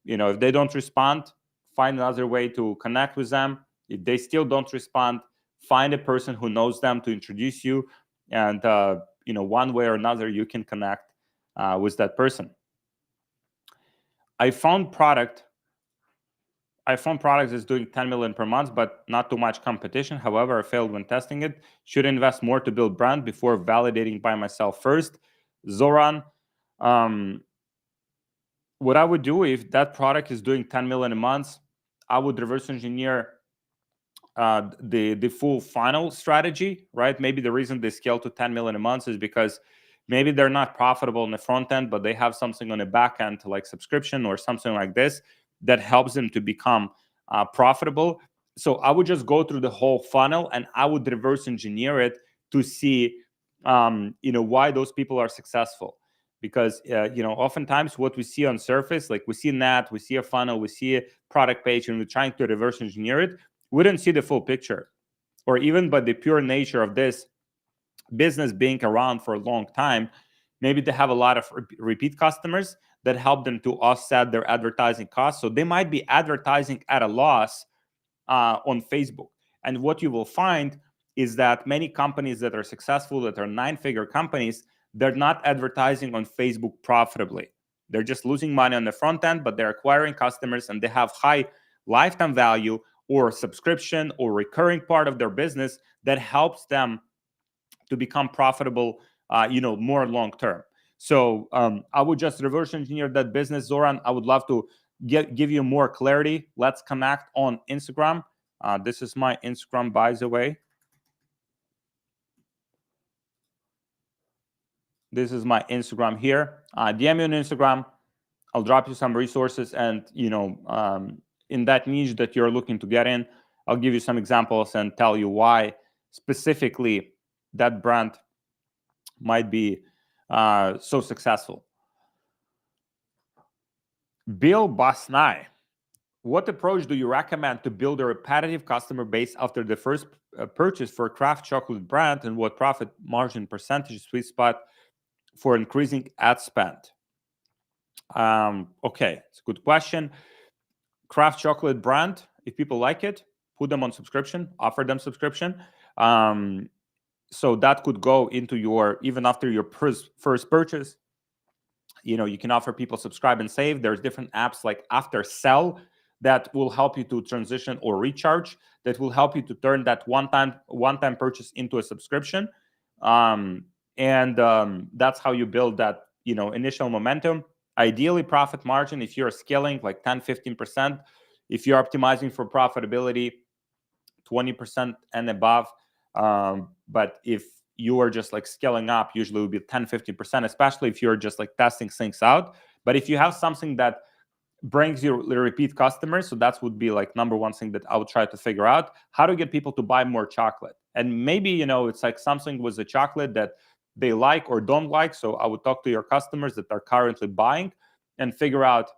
If they don't respond, find another way to connect with them. If they still don't respond, find a person who knows them to introduce you. And, one way or another, you can connect with that person. I found products is doing 10 million per month, but not too much competition. However, I failed when testing it. Should invest more to build brand before validating by myself first. Zoran, what I would do if that product is doing 10 million a month, I would reverse engineer the full funnel strategy, right? Maybe the reason they scale to 10 million a month is because maybe they're not profitable in the front end, but they have something on the back end, like subscription or something like this, that helps them to become profitable. So I would just go through the whole funnel and I would reverse engineer it to see, why those people are successful. Because, oftentimes what we see on surface, like we see an ad, we see a funnel, we see a product page, and we're trying to reverse engineer it. We don't see the full picture. Or even by the pure nature of this business being around for a long time, maybe they have a lot of repeat customers that help them to offset their advertising costs. So they might be advertising at a loss on Facebook. And what you will find is that many companies that are successful, that are 9-figure companies, they're not advertising on Facebook profitably. They're just losing money on the front end, but they're acquiring customers and they have high lifetime value or subscription or recurring part of their business that helps them to become profitable, more long term. So I would just reverse engineer that business, Zoran. I would love to give you more clarity. Let's connect on Instagram. This is my Instagram, by the way. This is my Instagram here. DM me on Instagram. I'll drop you some resources, and in that niche that you're looking to get in, I'll give you some examples and tell you why specifically that brand might be so successful. Bill Basnai, what approach do you recommend to build a repetitive customer base after the first purchase for a craft chocolate brand, and what profit margin percentage sweet spot for increasing ad spend? Okay, it's a good question. Craft chocolate brand, if people like it, put them on subscription, offer them subscription. So that could go into your, even after your first purchase, you can offer people subscribe and save. There's different apps like After Sell that will help you to transition, or Recharge that will help you to turn that one-time purchase into a subscription. That's how you build that, initial momentum. Ideally, profit margin, if you're scaling like 10-15%, if you're optimizing for profitability, 20% and above. But if you are just like scaling up, usually it will be 10-15%, especially if you're just like testing things out. But if you have something that brings you repeat customers, so that would be like number one thing that I would try to figure out, how to get people to buy more chocolate. And maybe, it's like something with the chocolate that they like or don't like. So I would talk to your customers that are currently buying and figure out,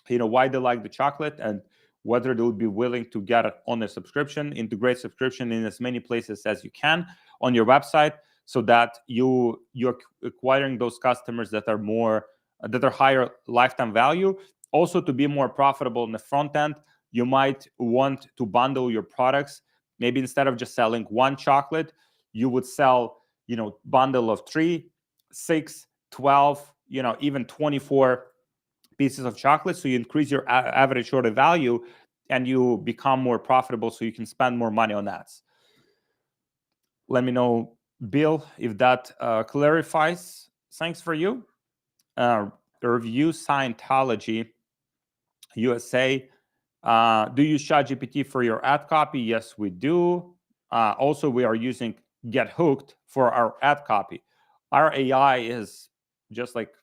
why they like the chocolate and whether they would be willing to get it on a subscription. Integrate subscription in as many places as you can on your website, so that you're acquiring those customers that are higher lifetime value. Also, to be more profitable in the front end, you might want to bundle your products. Maybe instead of just selling one chocolate, you would sell, bundle of 3, 6, 12, even 24 pieces of chocolate. So you increase your average order value and you become more profitable, so you can spend more money on ads. Let me know, Bill, if that clarifies. Thanks for you. Review Scientology USA. Do you use ChatGPT for your ad copy? Yes, we do. Also, we are using Get Hooked for our ad copy. Our AI is just like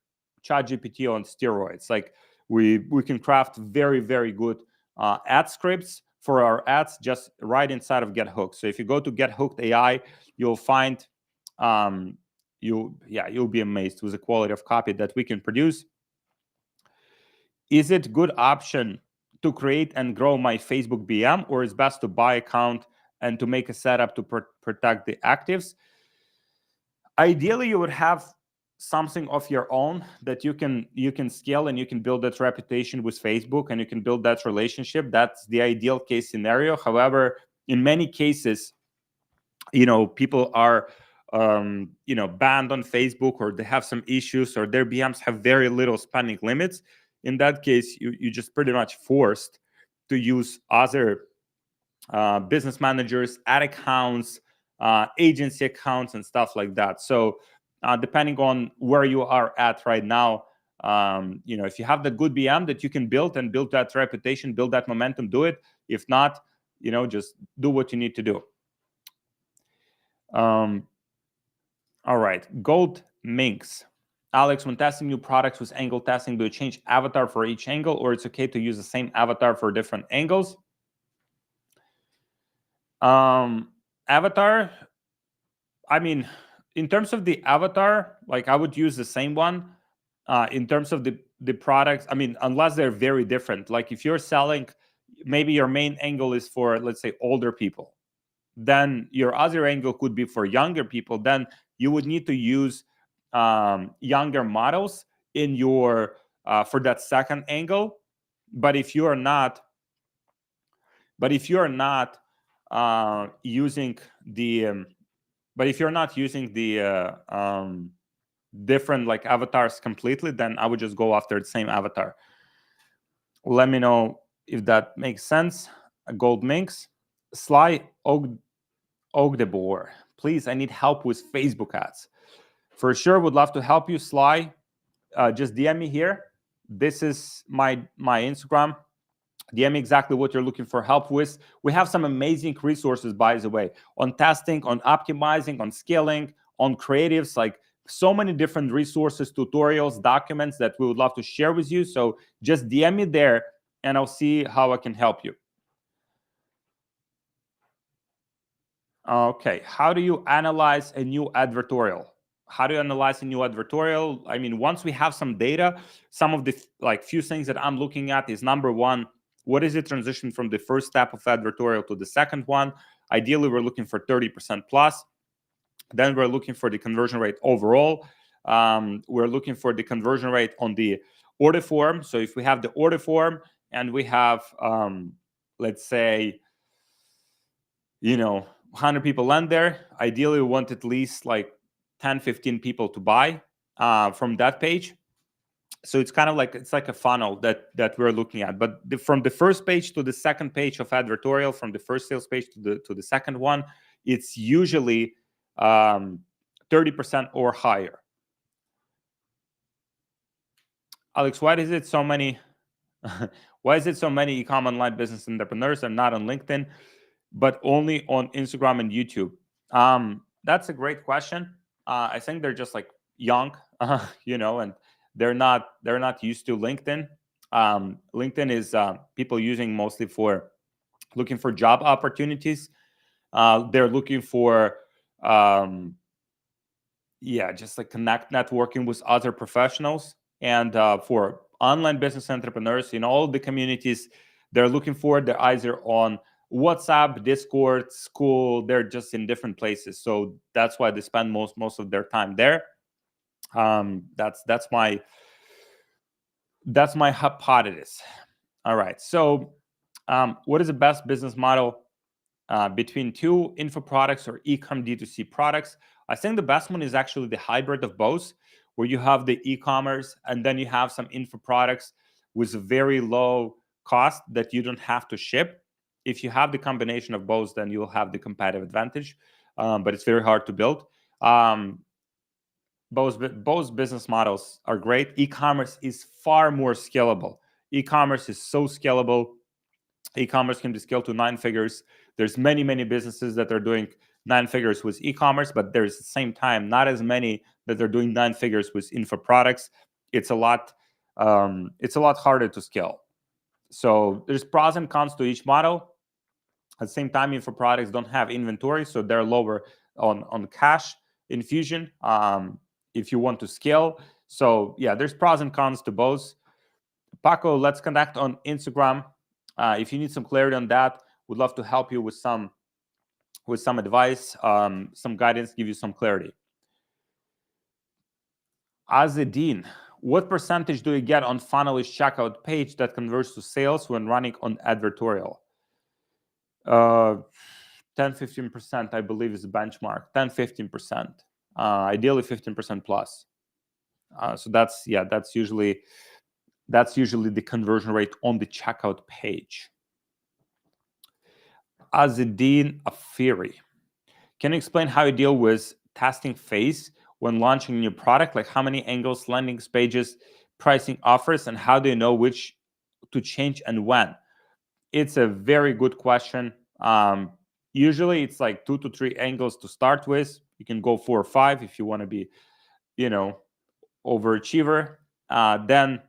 ChatGPT on steroids. Like we can craft very, very good ad scripts for our ads just right inside of Get Hooked. So if you go to Get Hooked AI, you'll find you'll be amazed with the quality of copy that we can produce. Is it good option to create and grow my Facebook BM, or is best to buy account and to make a setup to protect the actives? Ideally, you would have something of your own that you can scale, and you can build that reputation with Facebook, and you can build that relationship. That's the ideal case scenario. However, in many cases, people are banned on Facebook, or they have some issues, or their BMs have very little spending limits. In that case, you just pretty much forced to use other business managers, ad accounts, agency accounts, and stuff like that. So depending on where you are at right now, if you have the good BM that you can build that reputation, build that momentum, do it. If not, just do what you need to do. All right, Gold Minx. Alex, when testing new products with angle testing, do you change avatar for each angle, or it's okay to use the same avatar for different angles? Avatar, I mean, in terms of the avatar, like I would use the same one. In terms of the products, I mean, unless they're very different. Like if you're selling, maybe your main angle is for, let's say, older people, then your other angle could be for younger people. Then you would need to use younger models in your for that second angle. But if you are not using the different like avatars completely, then I would just go after the same avatar. Let me know if that makes sense. Gold Minx, Sly Ogdebor, please, I need help with Facebook ads. For sure, would love to help you, Sly. Just DM me here. This is my Instagram. DM me exactly what you're looking for help with. We have some amazing resources, by the way, on testing, on optimizing, on scaling, on creatives, like so many different resources, tutorials, documents that we would love to share with you. So just DM me there and I'll see how I can help you. Okay, how do you analyze a new advertorial? How do you analyze a new advertorial? I mean, once we have some data, some of the few things that I'm looking at is, number one, what is the transition from the first step of advertorial to the second one? Ideally, we're looking for 30% plus. Then we're looking for the conversion rate overall. We're looking for the conversion rate on the order form. So if we have the order form and we have, let's say, 100 people land there, ideally we want at least like 10, 15 people to buy from that page. So it's kind of like, it's like a funnel that we're looking at. But from the first page to the second page of advertorial, from the first sales page to the second one, it's usually 30% or higher. Alex, why is it so many e-com online business entrepreneurs are not on LinkedIn, but only on Instagram and YouTube? That's a great question. I think they're just like young, and they're not used to LinkedIn. LinkedIn is people using mostly for looking for job opportunities. They're looking for just like networking with other professionals, and for online business entrepreneurs in all the communities they're looking for, they're either on WhatsApp, Discord, school. They're just in different places, so that's why they spend most of their time there. That's my hypothesis. All right, so what is the best business model between two info products or e-com D2C products? I think the best one is actually the hybrid of both, where you have the e-commerce and then you have some info products with a very low cost that you don't have to ship. If you have the combination of both, then you'll have the competitive advantage, but it's very hard to build. Both business models are great. E-commerce is far more scalable. E-commerce is so scalable. E-commerce can be scaled to 9 figures. There's many businesses that are doing 9 figures with e-commerce, but there's at the same time not as many that are doing 9 figures with info products. It's a lot harder to scale. So there's pros and cons to each model. At the same time, info products don't have inventory, so they're lower on cash infusion if you want to scale. So yeah, there's pros and cons to both. Paco, let's connect on Instagram. If you need some clarity on that, would love to help you with some advice, some guidance, give you some clarity. As a dean, what percentage do you get on funnelish checkout page that converts to sales when running on advertorial? 10-15%, I believe, is the benchmark. 10-15%, ideally 15% plus. So that's usually the conversion rate on the checkout page. As a dean of theory, can you explain how you deal with testing phase when launching a new product? Like how many angles, landing pages, pricing offers, and how do you know which to change and when? It's a very good question. Usually it's like 2 to 3 angles to start with. You can go 4 or 5 if you want to be, overachiever. Then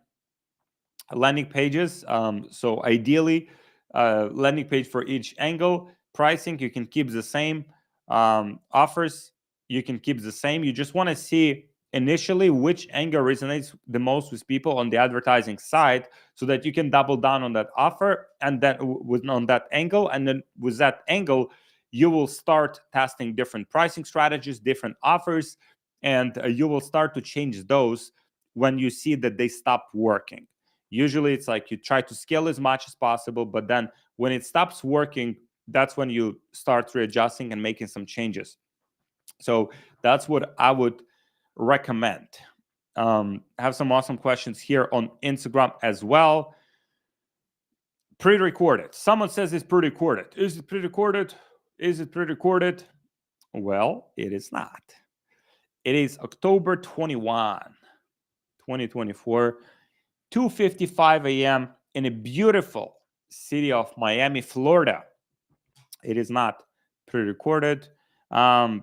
landing pages. So ideally, landing page for each angle. Pricing, you can keep the same. Offers, you can keep the same. You just want to see initially which angle resonates the most with people on the advertising side, so that you can double down on that offer and then on that angle. And then with that angle, you will start testing different pricing strategies, different offers, and you will start to change those when you see that they stop working. Usually it's like you try to scale as much as possible, but then when it stops working, that's when you start readjusting and making some changes. So that's what I would recommend. Have some awesome questions here on Instagram as well. Pre-recorded. Someone says it's pre-recorded. Is it pre-recorded? Is it pre-recorded? Well, it is not. It is October 21, 2024, 2:55 a.m. in a beautiful city of Miami, Florida. It is not pre-recorded. All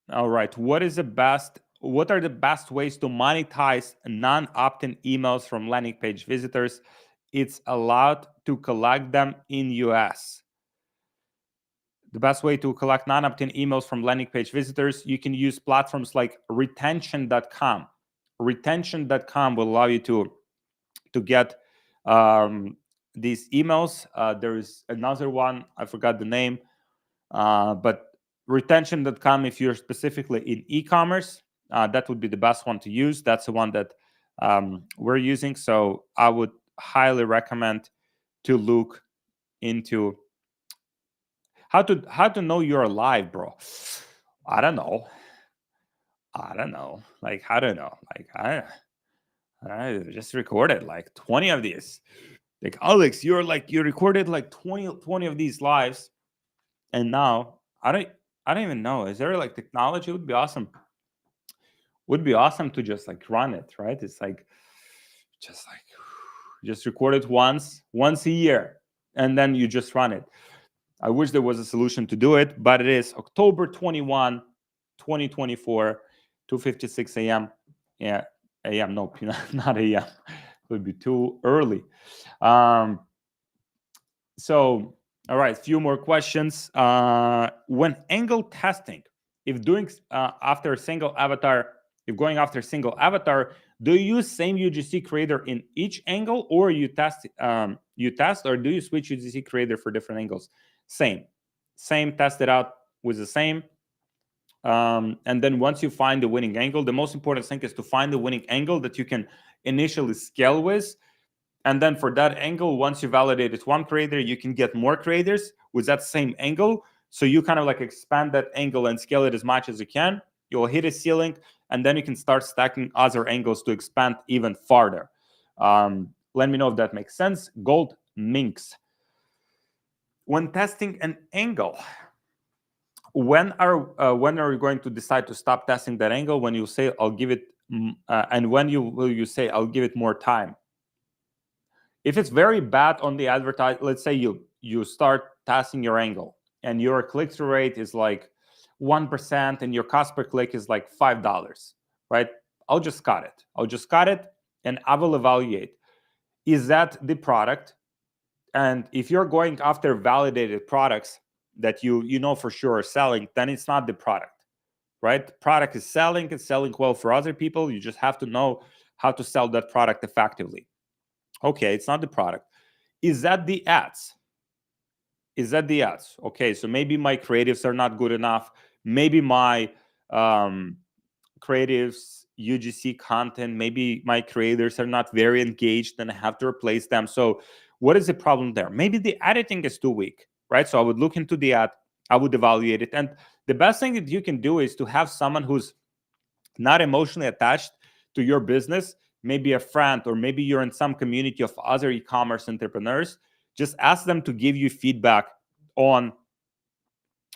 right. What are the best ways to monetize non-opt-in emails from landing page visitors? It's allowed to collect them in US. The best way to collect non-opt-in emails from landing page visitors, you can use platforms like retention.com. Retention.com will allow you to get these emails. There is another one, I forgot the name, but retention.com, if you're specifically in e-commerce, that would be the best one to use. That's the one that we're using. So I would highly recommend to look into how to know you're alive, bro. I don't know. Like, I don't know. Like, I just recorded like 20 of these. Like, Alex, you recorded like 20 of these lives, and now I don't even know. Is there like technology? It would be awesome. Would be awesome to just like run it, right? It's like just record it once a year, and then you just run it. I wish there was a solution to do it, but it is October 21, 2024, 2:56 a.m. Yeah, a.m. No, not a.m. It would be too early. So, all right, a few more questions. When angle testing, if doing after a single avatar, if going after a single avatar, do you use same UGC creator in each angle, or you test, or do you switch UGC creator for different angles? Same, test it out with the same. And then once you find the winning angle, the most important thing is to find the winning angle that you can initially scale with. And then for that angle, once you validated one creator, you can get more creators with that same angle. So you kind of like expand that angle and scale it as much as you can. You'll hit a ceiling, and then you can start stacking other angles to expand even farther. Let me know if that makes sense. Gold Minx. When testing an angle, when are you going to decide to stop testing that angle? When you say I'll give it, and when will you say I'll give it more time? If it's very bad on the advertise, let's say you start testing your angle and your click-through rate is like 1% and your cost per click is like $5, right? I'll just cut it and I will evaluate. Is that the product? And if you're going after validated products that you know for sure are selling, then it's not the product, right? The product is selling, it's selling well for other people. You just have to know how to sell that product effectively. Okay, it's not the product. Is that the ads? Okay, so maybe my creatives are not good enough. Maybe my creatives, UGC content, maybe my creators are not very engaged and I have to replace them. So what is the problem there? Maybe the editing is too weak, right? So I would look into the ad, I would evaluate it. And the best thing that you can do is to have someone who's not emotionally attached to your business, maybe a friend, or maybe you're in some community of other e-commerce entrepreneurs. Just ask them to give you feedback on,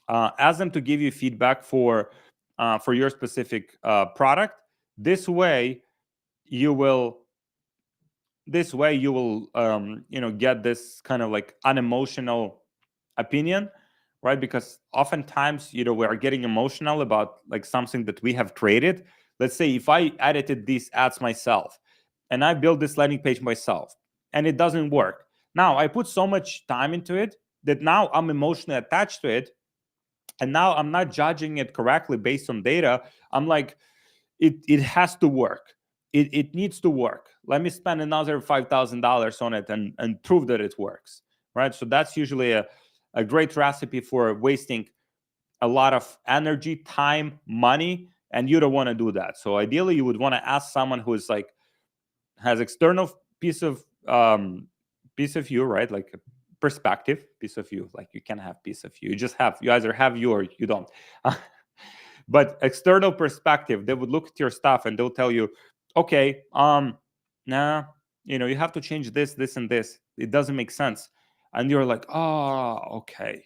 for your specific product. This way you will get this kind of like unemotional opinion, right? Because oftentimes we are getting emotional about like something that we have created. Let's say if I edited these ads myself and I built this landing page myself and it doesn't work, now I put so much time into it that now I'm emotionally attached to it, and now I'm not judging it correctly based on data. I'm like, it has to work. It needs to work. Let me spend another $5,000 on it and prove that it works, right? So that's usually a great recipe for wasting a lot of energy, time, money, and you don't want to do that. So ideally, you would want to ask someone who is like has external piece of view, right? Like a perspective piece of view. Like you can't have piece of view. You either have you or you don't. But external perspective, they would look at your stuff and they'll tell you, okay, nah, you have to change this, this, and this. It doesn't make sense. And you're like, oh, okay.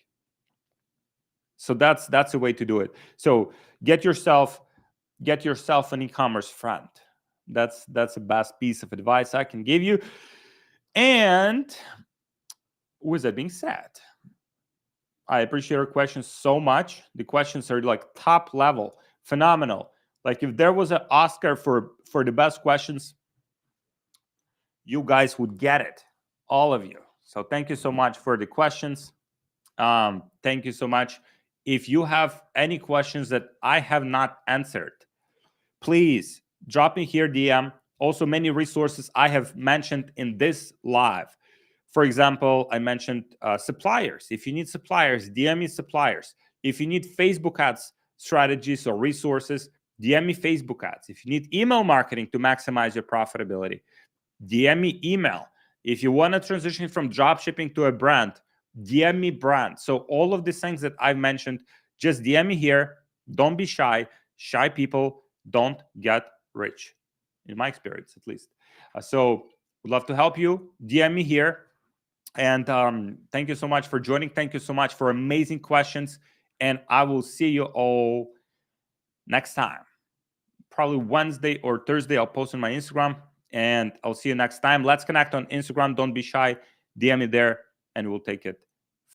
So that's a way to do it. So get yourself an e-commerce friend. That's the best piece of advice I can give you. And with that being said, I appreciate your questions so much. The questions are like top level, phenomenal. Like if there was an Oscar for the best questions, you guys would get it, all of you. So thank you so much for the questions. Thank you so much. If you have any questions that I have not answered, please drop me here DM. Also, many resources I have mentioned in this live. For example, I mentioned suppliers. If you need suppliers, DM me suppliers. If you need Facebook ads strategies or resources, DM me Facebook ads. If you need email marketing to maximize your profitability, DM me email. If you want to transition from dropshipping to a brand, DM me brand. So all of these things that I've mentioned, just DM me here. Don't be shy. Shy people don't get rich, in my experience, at least. So would love to help you. DM me here. And thank you so much for joining. Thank you so much for amazing questions. And I will see you all next time. Probably Wednesday or Thursday, I'll post on my Instagram. And I'll see you next time. Let's connect on Instagram. Don't be shy. DM me there, and we'll take it